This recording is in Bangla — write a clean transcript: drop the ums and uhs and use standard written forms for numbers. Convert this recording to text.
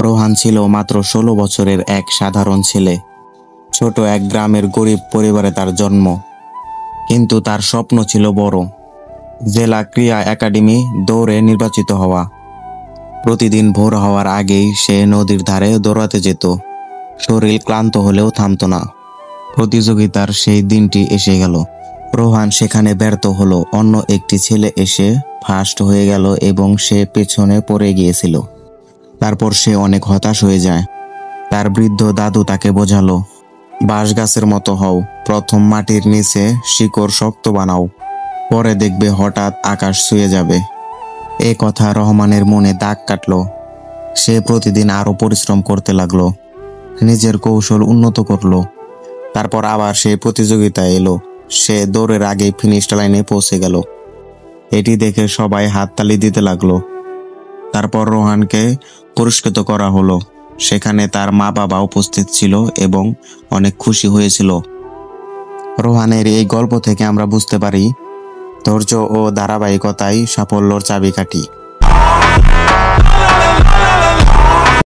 রোহান ছিল মাত্র 16 বছরের এক সাধারণ ছেলে। ছোট এক গ্রামের গরিব পরিবারে তার জন্ম, কিন্তু তার স্বপ্ন ছিল বড়। জেলা ক্রীড়া একাডেমি দৌড়ে নির্বাচিত হওয়া। প্রতিদিন ভোর হওয়ার আগেই সে নদীর ধারে দৌড়াতে যেত। শরীর ক্লান্ত হলেও থামতো না। প্রতিযোগিতার সেই দিনটি এসে গেল। রোহান সেখানে ব্যর্থ হলো। অন্য একটি ছেলে এসে ফার্স্ট হয়ে গেল এবং সে পেছনে পড়ে গিয়েছিল। তারপর সে অনেক হতাশ হয়ে যায়। তার বৃদ্ধ দাদু তাকে বোঝালো, বাঁশ গাছের মতো হও, প্রথম মাটির নিচে শিকড় শক্ত বানাও, পরে দেখবে হঠাৎ আকাশ ছুঁয়ে যাবে। এ কথা রহমানের মনে দাগ কাটলো। সে প্রতিদিন আরো পরিশ্রম করতে লাগলো, নিজের কৌশল উন্নত করলো। তারপর আবার সে প্রতিযোগিতায় এলো। সে দৌড়ের আগেই ফিনিশ লাইনে পৌঁছে গেল। এটি দেখে সবাই হাততালি দিতে লাগলো। তারপর রোহানকে পুরস্কৃত করা হলো। সেখানে তার মা বাবা উপস্থিত ছিল এবং অনেক খুশি হয়েছিল। রোহানের এই গল্প থেকে আমরা বুঝতে পারি, ধৈর্য ও ধারাবাহিকতাই সাফল্যর চাবিকাঠি।